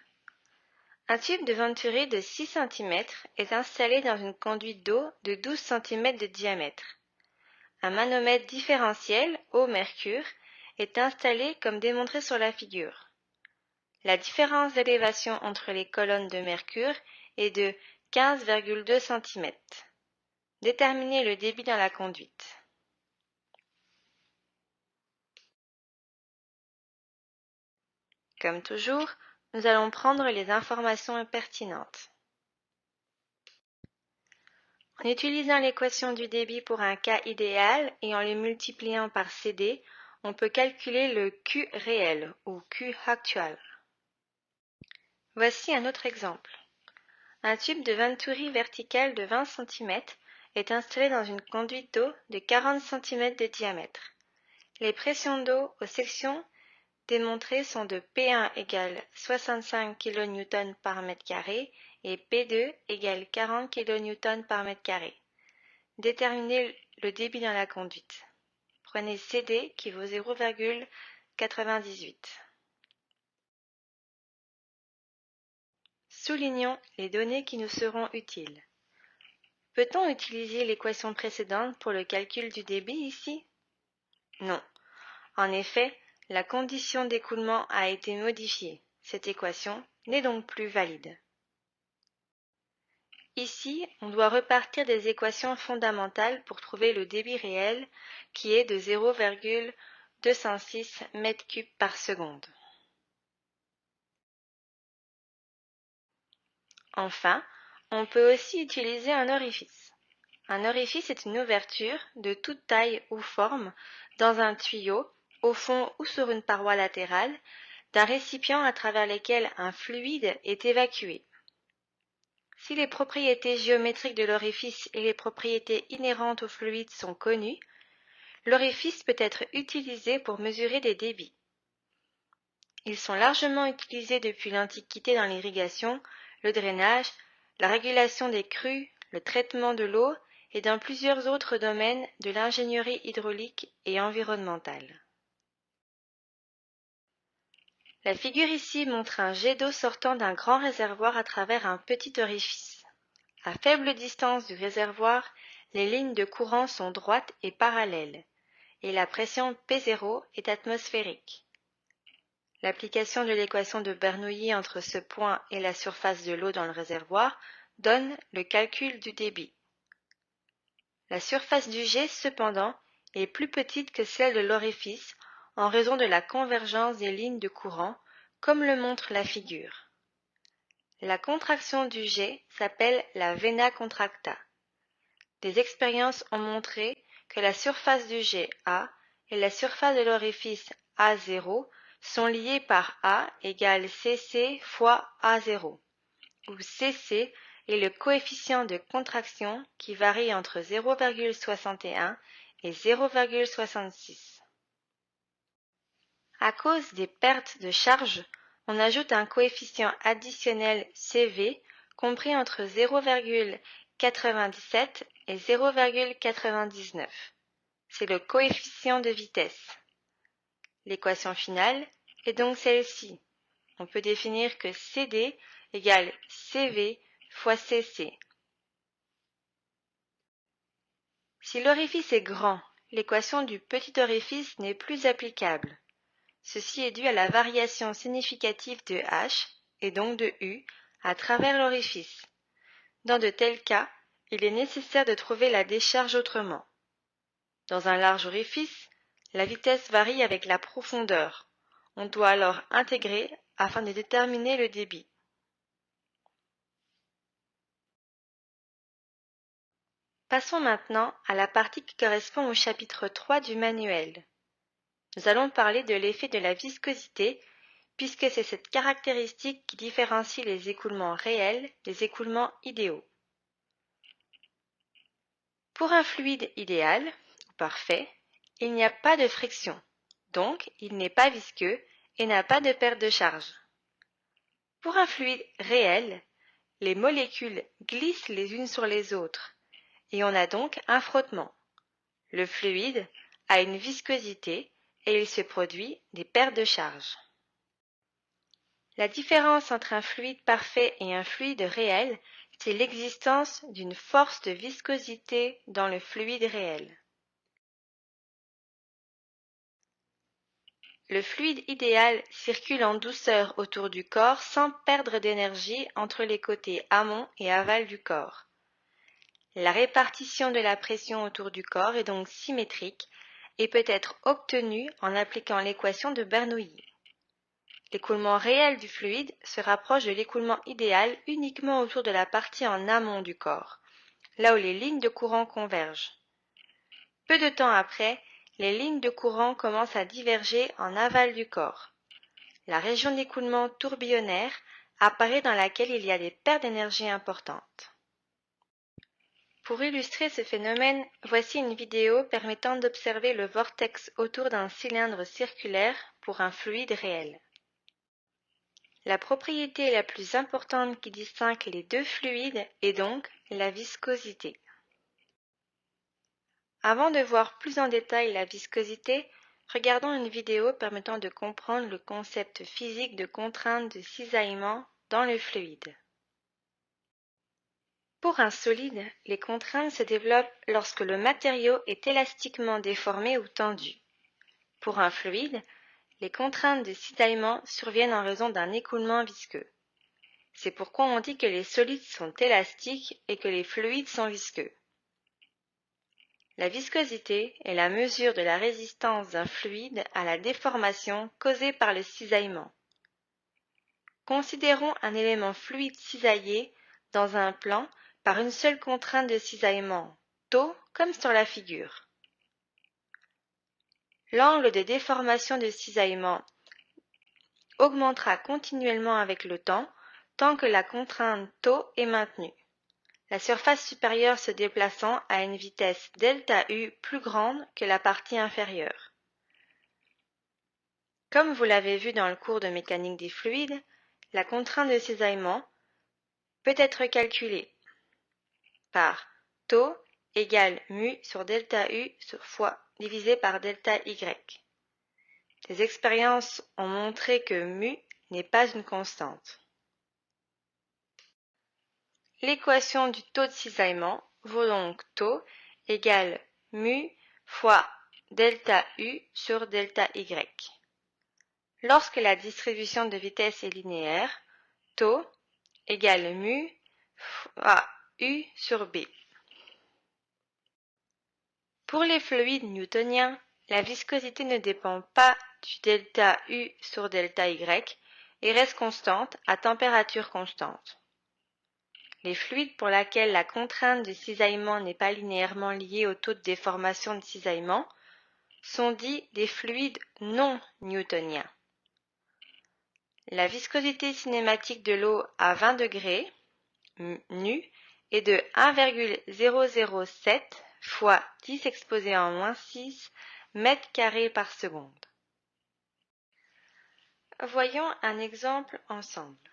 Un tube de Venturi de 6 cm est installé dans une conduite d'eau de 12 cm de diamètre. Un manomètre différentiel, au mercure, est installé comme démontré sur la figure. La différence d'élévation entre les colonnes de mercure est de 15,2 cm. Déterminez le débit dans la conduite. Comme toujours, nous allons prendre les informations pertinentes. En utilisant l'équation du débit pour un cas idéal et en les multipliant par CD, on peut calculer le Q réel ou Q actual. Voici un autre exemple. Un tube de Venturi vertical de 20 cm est installé dans une conduite d'eau de 40 cm de diamètre. Les pressions d'eau aux sections démontrées sont de P1 égale 65 kN par mètre carré et P2 égale 40 kN par mètre carré. Déterminez le débit dans la conduite. Prenez CD qui vaut 0,98. Soulignons les données qui nous seront utiles. Peut-on utiliser l'équation précédente pour le calcul du débit ici? Non. En effet, la condition d'écoulement a été modifiée. Cette équation n'est donc plus valide. Ici, on doit repartir des équations fondamentales pour trouver le débit réel qui est de 0,206 m3 par seconde. Enfin, on peut aussi utiliser un orifice. Un orifice est une ouverture de toute taille ou forme dans un tuyau, au fond ou sur une paroi latérale, d'un récipient à travers lequel un fluide est évacué. Si les propriétés géométriques de l'orifice et les propriétés inhérentes au fluide sont connues, l'orifice peut être utilisé pour mesurer des débits. Ils sont largement utilisés depuis l'Antiquité dans l'irrigation, le drainage, la régulation des crues, le traitement de l'eau et dans plusieurs autres domaines de l'ingénierie hydraulique et environnementale. La figure ici montre un jet d'eau sortant d'un grand réservoir à travers un petit orifice. À faible distance du réservoir, les lignes de courant sont droites et parallèles, et la pression P0 est atmosphérique. L'application de l'équation de Bernoulli entre ce point et la surface de l'eau dans le réservoir donne le calcul du débit. La surface du jet, cependant, est plus petite que celle de l'orifice en raison de la convergence des lignes de courant, comme le montre la figure. La contraction du jet s'appelle la vena contracta. Des expériences ont montré que la surface du jet A et la surface de l'orifice A0 sont liées par A égale CC fois A0, où CC est le coefficient de contraction qui varie entre 0,61 et 0,66. À cause des pertes de charge, on ajoute un coefficient additionnel CV compris entre 0,97 et 0,99. C'est le coefficient de vitesse. L'équation finale est donc celle-ci. On peut définir que CD égale CV fois CC. Si l'orifice est grand, l'équation du petit orifice n'est plus applicable. Ceci est dû à la variation significative de H, et donc de U, à travers l'orifice. Dans de tels cas, il est nécessaire de trouver la décharge autrement. Dans un large orifice, la vitesse varie avec la profondeur. On doit alors intégrer afin de déterminer le débit. Passons maintenant à la partie qui correspond au chapitre 3 du manuel. Nous allons parler de l'effet de la viscosité, puisque c'est cette caractéristique qui différencie les écoulements réels des écoulements idéaux. Pour un fluide idéal, ou parfait, il n'y a pas de friction, donc il n'est pas visqueux et n'a pas de perte de charge. Pour un fluide réel, les molécules glissent les unes sur les autres, et on a donc un frottement. Le fluide a une viscosité et il se produit des pertes de charge. La différence entre un fluide parfait et un fluide réel, c'est l'existence d'une force de viscosité dans le fluide réel. Le fluide idéal circule en douceur autour du corps sans perdre d'énergie entre les côtés amont et aval du corps. La répartition de la pression autour du corps est donc symétrique et peut être obtenue en appliquant l'équation de Bernoulli. L'écoulement réel du fluide se rapproche de l'écoulement idéal uniquement autour de la partie en amont du corps, là où les lignes de courant convergent. Peu de temps après, les lignes de courant commencent à diverger en aval du corps. La région d'écoulement tourbillonnaire apparaît dans laquelle il y a des pertes d'énergie importantes. Pour illustrer ce phénomène, voici une vidéo permettant d'observer le vortex autour d'un cylindre circulaire pour un fluide réel. La propriété la plus importante qui distingue les deux fluides est donc la viscosité. Avant de voir plus en détail la viscosité, regardons une vidéo permettant de comprendre le concept physique de contrainte de cisaillement dans le fluide. Pour un solide, les contraintes se développent lorsque le matériau est élastiquement déformé ou tendu. Pour un fluide, les contraintes de cisaillement surviennent en raison d'un écoulement visqueux. C'est pourquoi on dit que les solides sont élastiques et que les fluides sont visqueux. La viscosité est la mesure de la résistance d'un fluide à la déformation causée par le cisaillement. Considérons un élément fluide cisaillé dans un plan par une seule contrainte de cisaillement, τ, comme sur la figure. L'angle de déformation de cisaillement augmentera continuellement avec le temps, tant que la contrainte τ est maintenue, la surface supérieure se déplaçant à une vitesse ΔU plus grande que la partie inférieure. Comme vous l'avez vu dans le cours de mécanique des fluides, la contrainte de cisaillement peut être calculée par τ égale mu sur ΔU fois divisé par ΔY. Les expériences ont montré que mu n'est pas une constante. L'équation du taux de cisaillement vaut donc τ égale mu fois ΔU sur ΔY. Lorsque la distribution de vitesse est linéaire, τ égale mu fois U sur B. Pour les fluides newtoniens, la viscosité ne dépend pas du ΔU sur ΔY et reste constante à température constante. Les fluides pour lesquels la contrainte de cisaillement n'est pas linéairement liée au taux de déformation de cisaillement sont dits des fluides non newtoniens. La viscosité cinématique de l'eau à 20 degrés, nu, est de 1,007 fois 10 exposé en moins 6 mètres carrés par seconde. Voyons un exemple ensemble.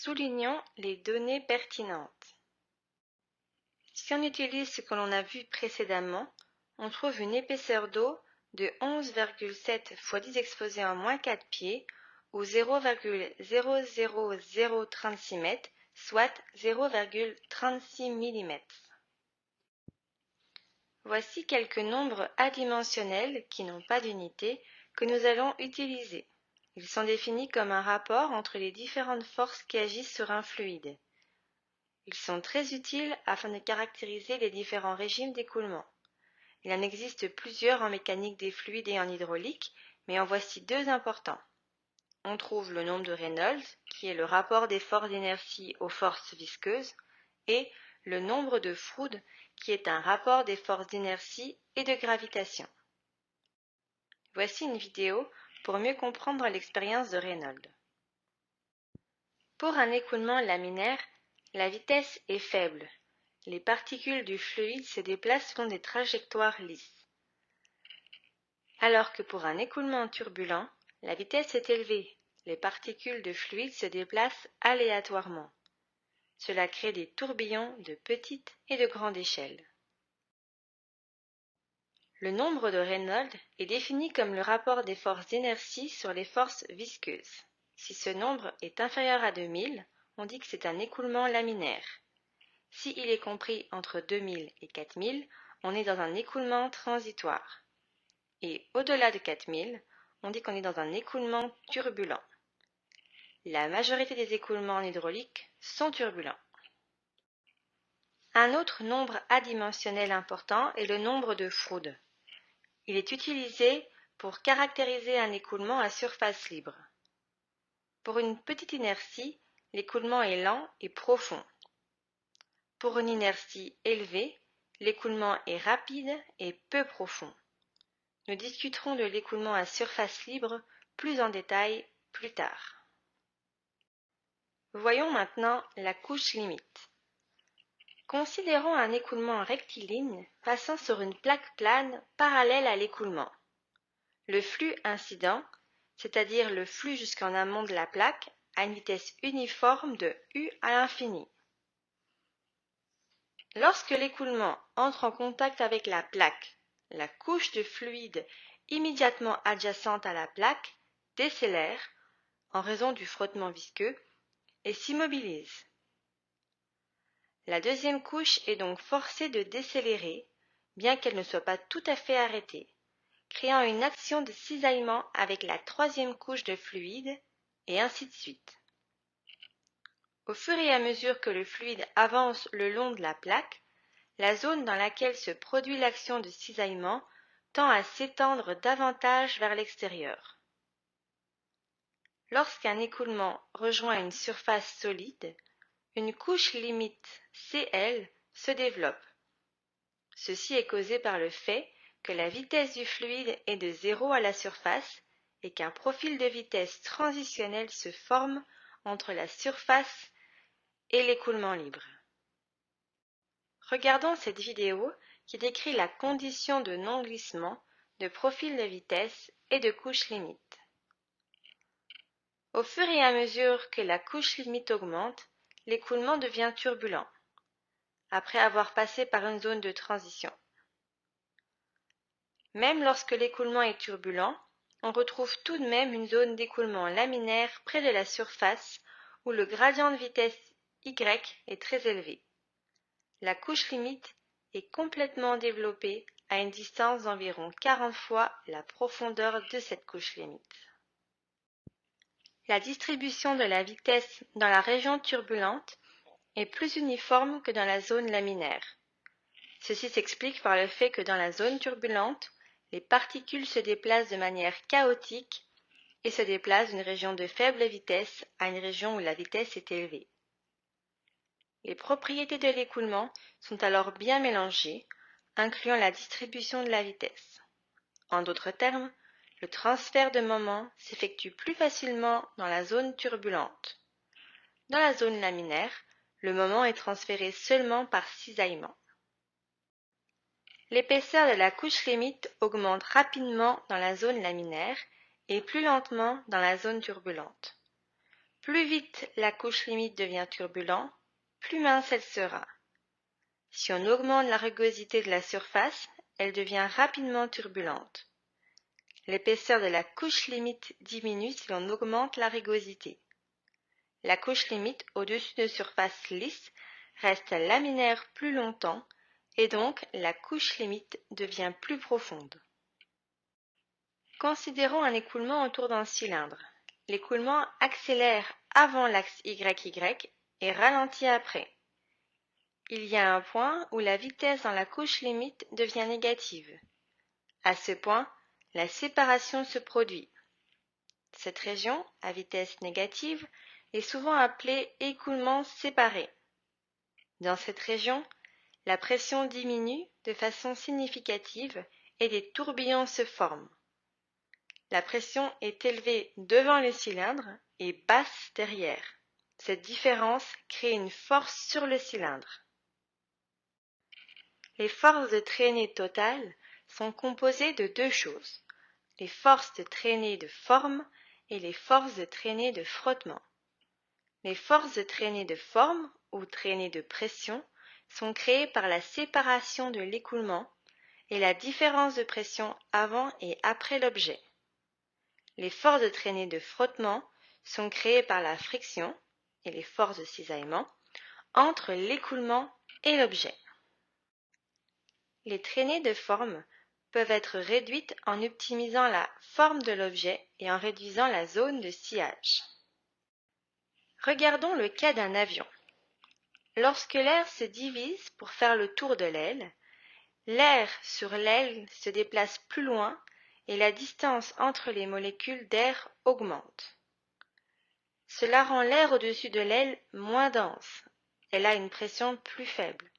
Soulignons les données pertinentes. Si on utilise ce que l'on a vu précédemment, on trouve une épaisseur d'eau de 11,7 fois 10 exposé en moins 4 pieds ou 0,00036 mètres, soit 0,36 mm. Voici quelques nombres adimensionnels qui n'ont pas d'unité que nous allons utiliser. Ils sont définis comme un rapport entre les différentes forces qui agissent sur un fluide. Ils sont très utiles afin de caractériser les différents régimes d'écoulement. Il en existe plusieurs en mécanique des fluides et en hydraulique, mais en voici deux importants. On trouve le nombre de Reynolds, qui est le rapport des forces d'inertie aux forces visqueuses, et le nombre de Froude, qui est un rapport des forces d'inertie et de gravitation. Voici une vidéo pour mieux comprendre l'expérience de Reynolds. Pour un écoulement laminaire, la vitesse est faible. Les particules du fluide se déplacent selon des trajectoires lisses. Alors que pour un écoulement turbulent, la vitesse est élevée. Les particules de fluide se déplacent aléatoirement. Cela crée des tourbillons de petite et de grande échelle. Le nombre de Reynolds est défini comme le rapport des forces d'inertie sur les forces visqueuses. Si ce nombre est inférieur à 2000, on dit que c'est un écoulement laminaire. Si il est compris entre 2000 et 4000, on est dans un écoulement transitoire. Et au-delà de 4000, on dit qu'on est dans un écoulement turbulent. La majorité des écoulements en hydraulique sont turbulents. Un autre nombre adimensionnel important est le nombre de Froude. Il est utilisé pour caractériser un écoulement à surface libre. Pour une petite inertie, l'écoulement est lent et profond. Pour une inertie élevée, l'écoulement est rapide et peu profond. Nous discuterons de l'écoulement à surface libre plus en détail plus tard. Voyons maintenant la couche limite. Considérons un écoulement rectiligne passant sur une plaque plane parallèle à l'écoulement. Le flux incident, c'est-à-dire le flux jusqu'en amont de la plaque, a une vitesse uniforme de U à l'infini. Lorsque l'écoulement entre en contact avec la plaque, la couche de fluide immédiatement adjacente à la plaque décélère en raison du frottement visqueux et s'immobilise. La deuxième couche est donc forcée de décélérer, bien qu'elle ne soit pas tout à fait arrêtée, créant une action de cisaillement avec la troisième couche de fluide, et ainsi de suite. Au fur et à mesure que le fluide avance le long de la plaque, la zone dans laquelle se produit l'action de cisaillement tend à s'étendre davantage vers l'extérieur. Lorsqu'un écoulement rejoint une surface solide, une couche limite CL se développe. Ceci est causé par le fait que la vitesse du fluide est de 0 à la surface et qu'un profil de vitesse transitionnel se forme entre la surface et l'écoulement libre. Regardons cette vidéo qui décrit la condition de non-glissement, de profil de vitesse et de couche limite. Au fur et à mesure que la couche limite augmente, l'écoulement devient turbulent, après avoir passé par une zone de transition. Même lorsque l'écoulement est turbulent, on retrouve tout de même une zone d'écoulement laminaire près de la surface où le gradient de vitesse Y est très élevé. La couche limite est complètement développée à une distance d'environ 40 fois la profondeur de cette couche limite. La distribution de la vitesse dans la région turbulente est plus uniforme que dans la zone laminaire. Ceci s'explique par le fait que dans la zone turbulente, les particules se déplacent de manière chaotique et se déplacent d'une région de faible vitesse à une région où la vitesse est élevée. Les propriétés de l'écoulement sont alors bien mélangées, incluant la distribution de la vitesse. En d'autres termes, le transfert de moment s'effectue plus facilement dans la zone turbulente. Dans la zone laminaire, le moment est transféré seulement par cisaillement. L'épaisseur de la couche limite augmente rapidement dans la zone laminaire et plus lentement dans la zone turbulente. Plus vite la couche limite devient turbulente, plus mince elle sera. Si on augmente la rugosité de la surface, elle devient rapidement turbulente. L'épaisseur de la couche limite diminue si l'on augmente la rugosité. La couche limite au-dessus de surface lisse reste laminaire plus longtemps et donc la couche limite devient plus profonde. Considérons un écoulement autour d'un cylindre. L'écoulement accélère avant l'axe YY et ralentit après. Il y a un point où la vitesse dans la couche limite devient négative. À ce point, la séparation se produit. Cette région, à vitesse négative, est souvent appelée écoulement séparé. Dans cette région, la pression diminue de façon significative et des tourbillons se forment. La pression est élevée devant le cylindre et basse derrière. Cette différence crée une force sur le cylindre. Les forces de traînée totales sont composées de deux choses, les forces de traînée de forme et les forces de traînée de frottement. Les forces de traînée de forme ou traînée de pression sont créées par la séparation de l'écoulement et la différence de pression avant et après l'objet. Les forces de traînée de frottement sont créées par la friction et les forces de cisaillement entre l'écoulement et l'objet. Les traînées de forme peuvent être réduites en optimisant la forme de l'objet et en réduisant la zone de sciage. Regardons le cas d'un avion. Lorsque l'air se divise pour faire le tour de l'aile, l'air sur l'aile se déplace plus loin et la distance entre les molécules d'air augmente. Cela rend l'air au-dessus de l'aile moins dense. Elle a une pression plus faible.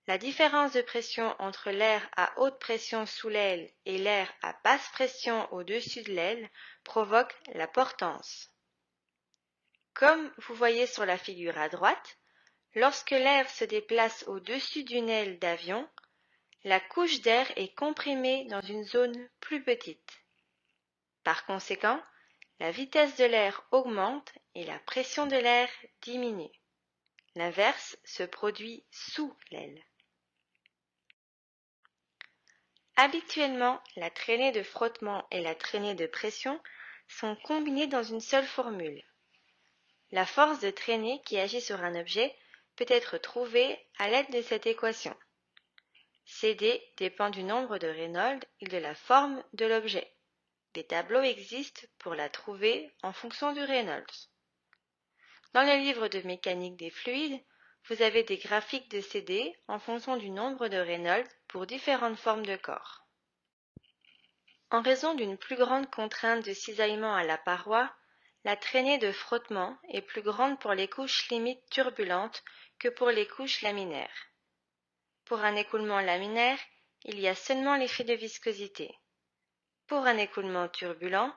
La différence de pression entre l'air à haute pression sous l'aile et l'air à basse pression au-dessus de l'aile provoque la portance. Comme vous voyez sur la figure à droite, lorsque l'air se déplace au-dessus d'une aile d'avion, la couche d'air est comprimée dans une zone plus petite. Par conséquent, la vitesse de l'air augmente et la pression de l'air diminue. L'inverse se produit sous l'aile. Habituellement, la traînée de frottement et la traînée de pression sont combinées dans une seule formule. La force de traînée qui agit sur un objet peut être trouvée à l'aide de cette équation. CD dépend du nombre de Reynolds et de la forme de l'objet. Des tableaux existent pour la trouver en fonction du Reynolds. Dans le livre de mécanique des fluides, vous avez des graphiques de CD en fonction du nombre de Reynolds pour différentes formes de corps. En raison d'une plus grande contrainte de cisaillement à la paroi, la traînée de frottement est plus grande pour les couches limites turbulentes que pour les couches laminaires. Pour un écoulement laminaire, il y a seulement l'effet de viscosité. Pour un écoulement turbulent,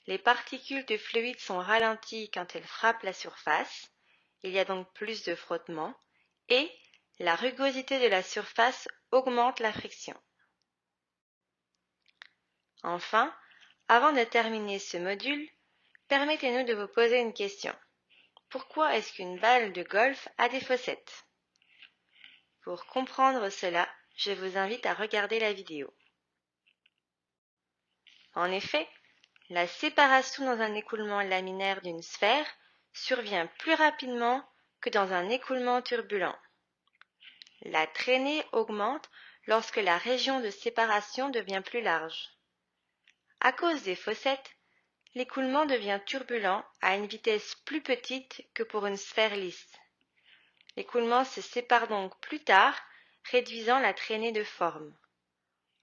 les particules de fluide sont ralenties quand elles frappent la surface, il y a donc plus de frottement, et la rugosité de la surface augmente la friction. Enfin, avant de terminer ce module, permettez-nous de vous poser une question. Pourquoi est-ce qu'une balle de golf a des fossettes? Pour comprendre cela, je vous invite à regarder la vidéo. En effet, la séparation dans un écoulement laminaire d'une sphère survient plus rapidement que dans un écoulement turbulent. La traînée augmente lorsque la région de séparation devient plus large. À cause des fossettes, l'écoulement devient turbulent à une vitesse plus petite que pour une sphère lisse. L'écoulement se sépare donc plus tard, réduisant la traînée de forme.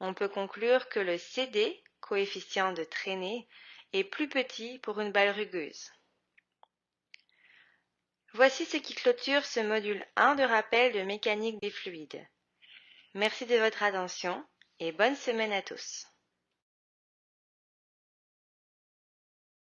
On peut conclure que le CD, coefficient de traînée, est plus petit pour une balle rugueuse. Voici ce qui clôture ce module 1 de rappel de mécanique des fluides. Merci de votre attention et bonne semaine à tous.